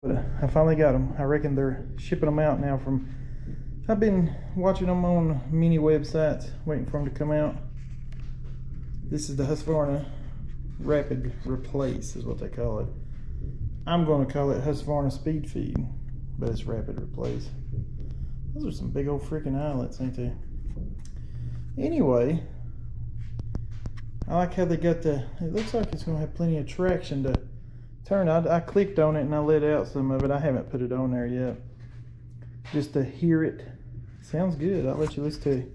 But I finally got them. I reckon they're shipping them out now from... I've been watching them on many websites, waiting for them to come out. This is the Husqvarna Rapid Replace is what they call it. I'm going to call it Husqvarna Speed Feed, but it's Rapid Replace. Those are some big old freaking eyelets, ain't they? Anyway, I like how they got the... It looks like it's going to have plenty of traction to turn. I clicked on it and I let out some of it. I haven't put it on there yet, just to hear it. Sounds good. I'll let you listen to it.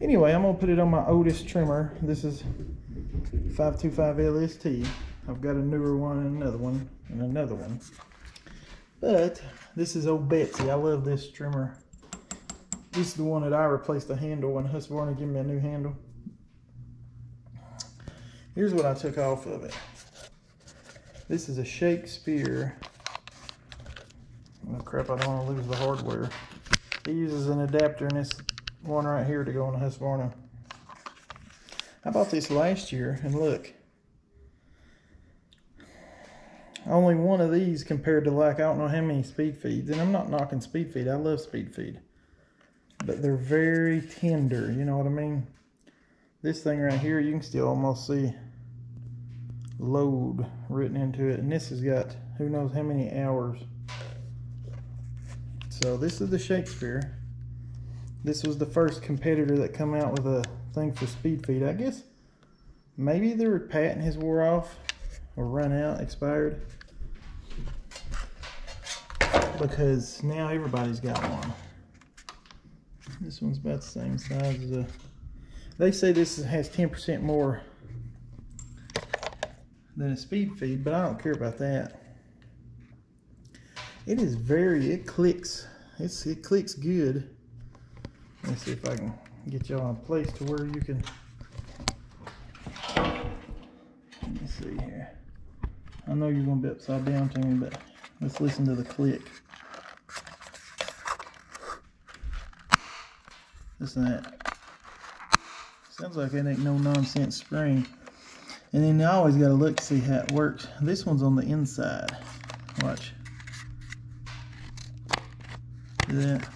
Anyway, I'm going to put it on my oldest trimmer. This is 525 LST. I've got a newer one and another one and another one. But this is old Betsy. I love this trimmer. This is the one that I replaced the handle when Husqvarna gave me a new handle. Here's what I took off of it. This is a Shakespeare. Oh crap, I don't want to lose the hardware. It uses an adapter in this one right here to go on the Husqvarna. I bought this last year, and look. Only one of these compared to like, I don't know how many speed feeds. And I'm not knocking speed feed. I love speed feed. But they're very tender, you know what I mean? This thing right here, you can still almost see load written into it. And this has got who knows how many hours. So this is the Shakespeare. This was the first competitor that come out with a thing for speed feed. I guess maybe their patent has wore off or run out, expired. Because now everybody's got one. This one's about the same size as a... They say this has 10% more than a speed feed, but I don't care about that. It is very, it clicks. It clicks good. Let me see if I can get y'all in a place to where you can... Let me see here. I know you're going to be upside down to me, but let's listen to the click. Listen to that. Sounds like it ain't no nonsense spring. And then I always got to look to see how it works. This one's on the inside. Watch. See that?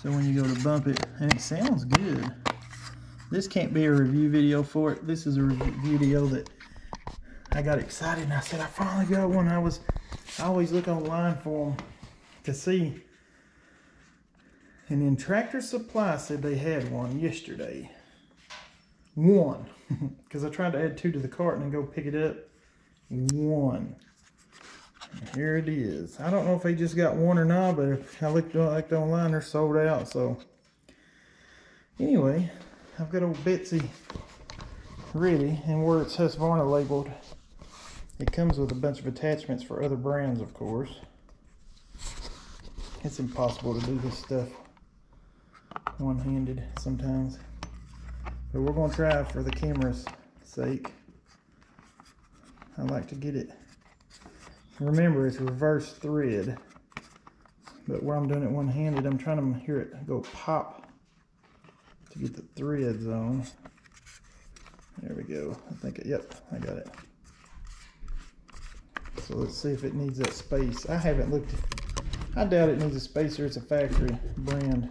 So when you go to bump it, and it sounds good. This can't be a review video for it. This is a review video that I got excited and I said I finally got one. I always look online for them to see. And then Tractor Supply said they had one yesterday. One. Because I tried to add 2 to the cart and then go pick it up. One. Here it is. I don't know if they just got one or not, but if I looked online, they're sold out. So anyway, I've got old Betsy ready, and where it's Husqvarna labeled, it comes with a bunch of attachments for other brands, of course. It's impossible to do this stuff one-handed sometimes, but we're going to try for the camera's sake. I like to get it. Remember, it's reverse thread, but where I'm doing it one-handed, I'm trying to hear it go pop to get the threads on. There we go. I think yep, I got it. So let's see if it needs that space. I haven't looked. I doubt it needs a spacer. It's a factory brand.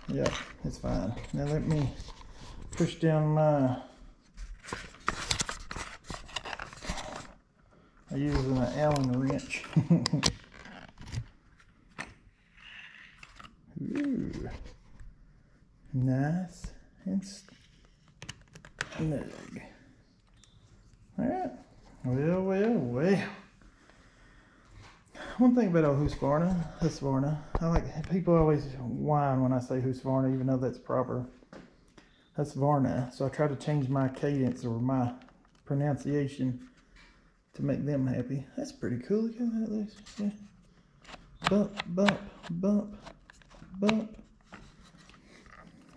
Yep, it's fine. Now let me push down my... I'm using an Allen wrench. Ooh. Nice and snug. Alright. Well. One thing about old Husqvarna, I like, people always whine when I say Husqvarna, even though that's proper. Husqvarna. So I try to change my cadence or my pronunciation to make them happy. That's pretty cool. Look how that looks. Yeah. Bump, bump, bump, bump.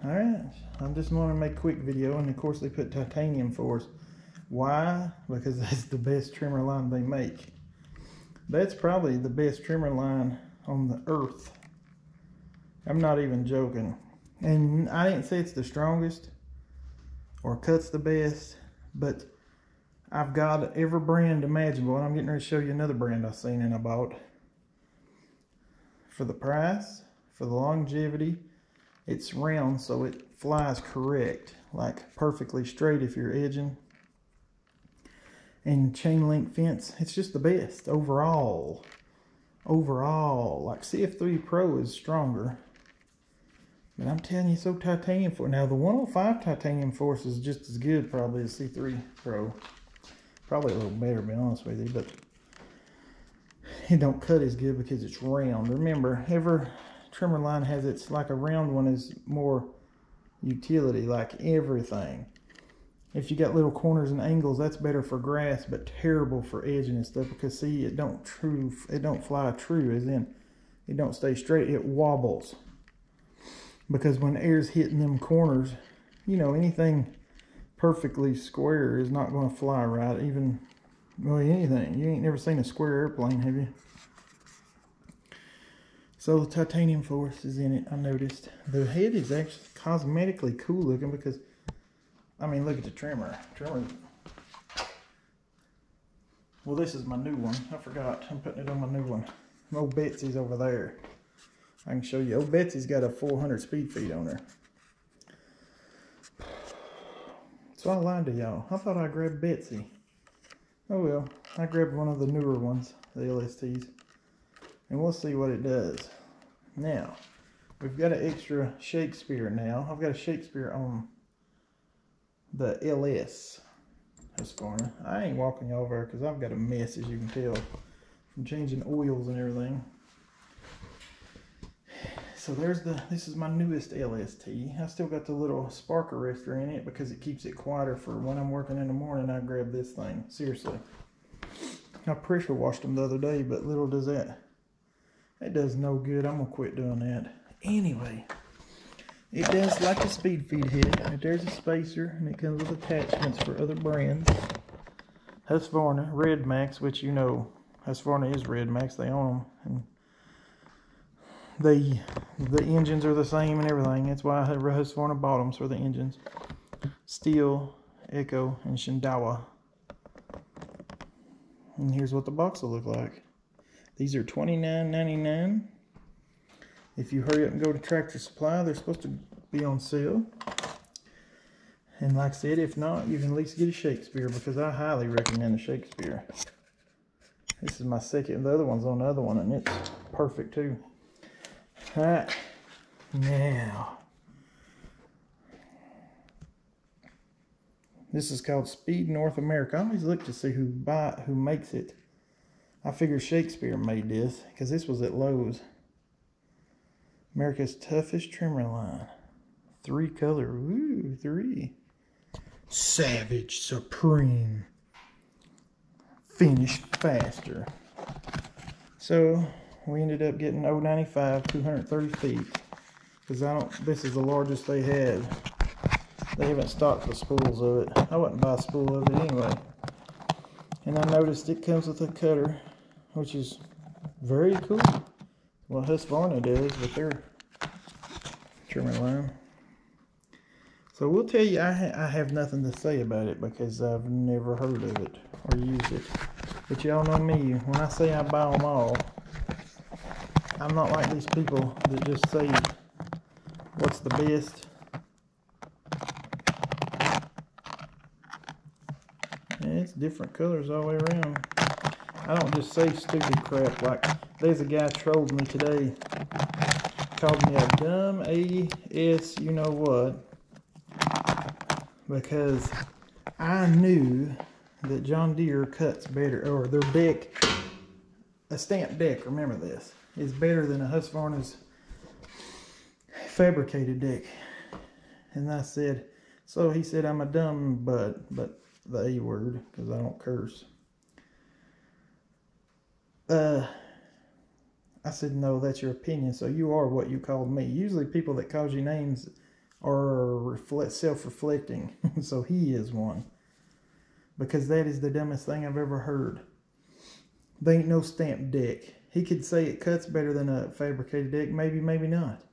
Alright. I'm just want to make a quick video, and of course they put titanium for us. Why? Because that's the best trimmer line they make. That's probably the best trimmer line on the earth. I'm not even joking. And I didn't say it's the strongest or cuts the best, but I've got every brand imaginable, and I'm getting ready to show you another brand I've seen and I bought. For the price, for the longevity, it's round so it flies correct, like perfectly straight if you're edging. And chain link fence, it's just the best overall. Like CF3 Pro is stronger, but I'm telling you, so titanium force. Now the 105 titanium force is just as good probably as C3 Pro, probably a little better to be honest with you, but it don't cut as good because it's round. Remember, every trimmer line has its, like a round one is more utility, like everything. If you got little corners and angles, that's better for grass, but terrible for edging and stuff, because see, it don't fly true, as in it don't stay straight, it wobbles. Because when air's hitting them corners, you know, anything perfectly square is not going to fly right. Even, well, anything. You ain't never seen a square airplane, have you? So the titanium force is in it, I noticed. The head is actually cosmetically cool looking because, I mean, look at the trimmer. Well, this is my new one. I forgot. I'm putting it on my new one. Old Betsy's over there. I can show you. Old Betsy's got a 400 speed feet on her. So I lied to y'all. I thought I grabbed Betsy. Oh well. I grabbed one of the newer ones, the LSTs. And we'll see what it does. Now, we've got an extra Shakespeare now. I've got a Shakespeare on the LS Husqvarna. I ain't walking over because I've got a mess, as you can tell, from changing oils and everything. So there's this is my newest LST. I still got the little spark arrestor in it because it keeps it quieter for when I'm working in the morning. I grab this thing, seriously. I pressure washed them the other day, but little does that. It does no good. I'm gonna quit doing that. Anyway, it does like a speed feed head. There's a spacer, and it comes with attachments for other brands. Husqvarna, Red Max, which you know, Husqvarna is Red Max. They own them, and the engines are the same and everything. That's why Husqvarna bought them, for the engines. Steel, Echo, and Shindawa. And here's what the box will look like. These are $29.99. If you hurry up and go to Tractor Supply, they're supposed to be on sale. And like I said, if not, you can at least get a Shakespeare, because I highly recommend a Shakespeare. This is my second. The other one's on the other one, and it's perfect too. Alright, now this is called Speed North America. I always look to see who makes it. I figure Shakespeare made this because this was at Lowe's. America's toughest trimmer line. 3 color. Ooh, 3. Savage Supreme. Finished faster. So we ended up getting 095, 230 feet. Because this is the largest they had. They haven't stocked the spools of it. I wouldn't buy a spool of it anyway. And I noticed it comes with a cutter, which is very cool. What Husqvarna does with their trimmer line. So we'll tell you, I have nothing to say about it because I've never heard of it or used it. But y'all know me, when I say I buy them all, I'm not like these people that just say what's the best. Yeah, it's different colors all the way around. I don't just say stupid crap. Like, there's a guy trolled me today, called me a dumb ass you know what, because I knew that John Deere cuts better, or their deck, a stamped deck, remember this, is better than a Husqvarna's fabricated deck. And I said, so he said I'm a dumb but the A word, because I don't curse. I said, no, that's your opinion, so you are what you called me. Usually people that call you names are self-reflecting, so he is one. Because that is the dumbest thing I've ever heard. There ain't no stamped deck. He could say it cuts better than a fabricated deck, maybe, maybe not.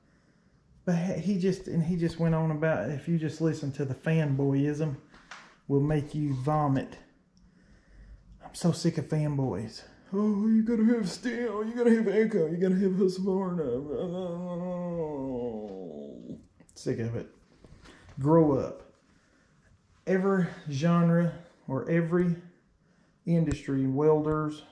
But he just went on about, if you just listen to the fanboyism, will make you vomit. so sick of fanboys. Oh, you gotta have Steel, you gotta have Echo, you gotta have Husqvarna. Sick of it. Grow up. Every genre or every industry, welders,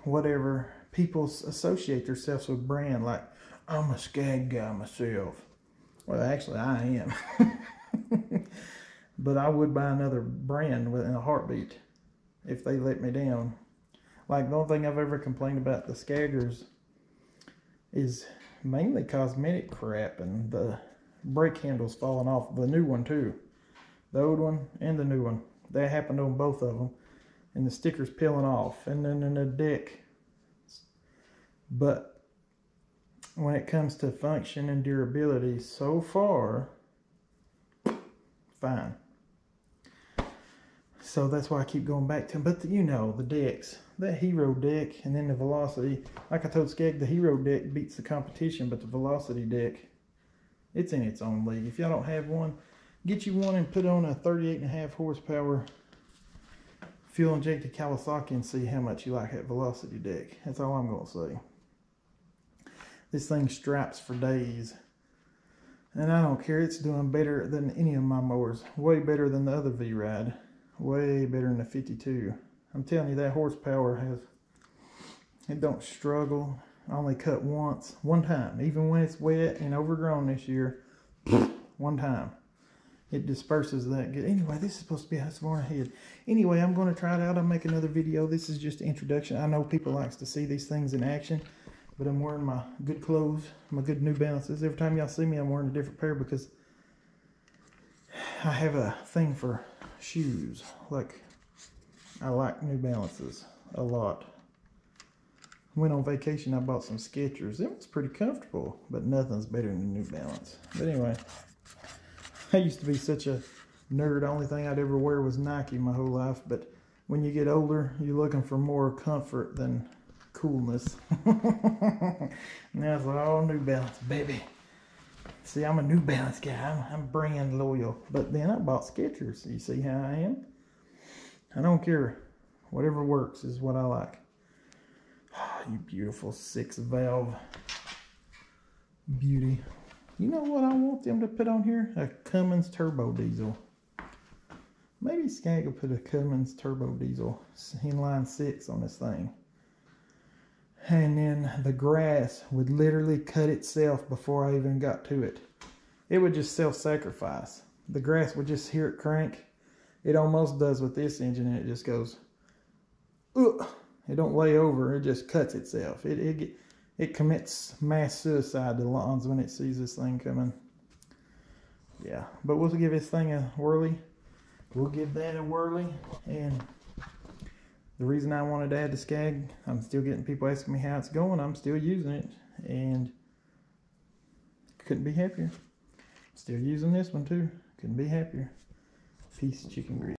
whatever, people associate themselves with brand. Like, I'm a Skag guy myself. Well, actually, I am. But I would buy another brand in a heartbeat if they let me down. Like, the only thing I've ever complained about the Skaggers is mainly cosmetic crap and the brake handles falling off. The new one, too. The old one and the new one. That happened on both of them. And the sticker's peeling off. And then in the deck. But when it comes to function and durability, so far, fine. So that's why I keep going back to them. But you know, the decks, that Hero deck and then the Velocity, like I told Skag, the Hero deck beats the competition, but the Velocity deck, it's in its own league. If y'all don't have one, get you one and put on a 38.5 horsepower fuel injected Kawasaki and see how much you like that Velocity deck. That's all I'm going to say. This thing straps for days. And I don't care, it's doing better than any of my mowers. Way better than the other V-Ride. Way better than the 52. I'm telling you, that horsepower it don't struggle. I only cut one time. Even when it's wet and overgrown this year, one time. It disperses that good. Anyway, this is supposed to be a Husqvarna head. Anyway, I'm going to try it out. I'll make another video. This is just an introduction. I know people likes to see these things in action. But I'm wearing my good clothes, my good New Balances. Every time y'all see me, I'm wearing a different pair because I have a thing for shoes. Like, I like New Balances a lot. Went on vacation, I bought some Skechers. It was pretty comfortable, but nothing's better than New Balance. But anyway, I used to be such a nerd. The only thing I'd ever wear was Nike my whole life. But when you get older, you're looking for more comfort than coolness. Now it's all New Balance, baby. See, I'm a New Balance guy. I'm brand loyal. But then I bought Skechers. You see how I am? I don't care. Whatever works is what I like. Oh, you beautiful 6-valve beauty. You know what I want them to put on here? A Cummins turbo diesel. Maybe Skag will put a Cummins turbo diesel inline 6 on this thing. And then the grass would literally cut itself before I even got to it. It would just self-sacrifice. The grass would just hear it crank. It almost does with this engine, and it just goes, ugh. It don't lay over, it just cuts itself. It commits mass suicide to lawns when it sees this thing coming. Yeah, but we'll give this thing a whirly. We'll give that a whirly, and the reason I wanted to add the Skag, I'm still getting people asking me how it's going. I'm still using it, and couldn't be happier. Still using this one too. Couldn't be happier. Peace, chicken grease.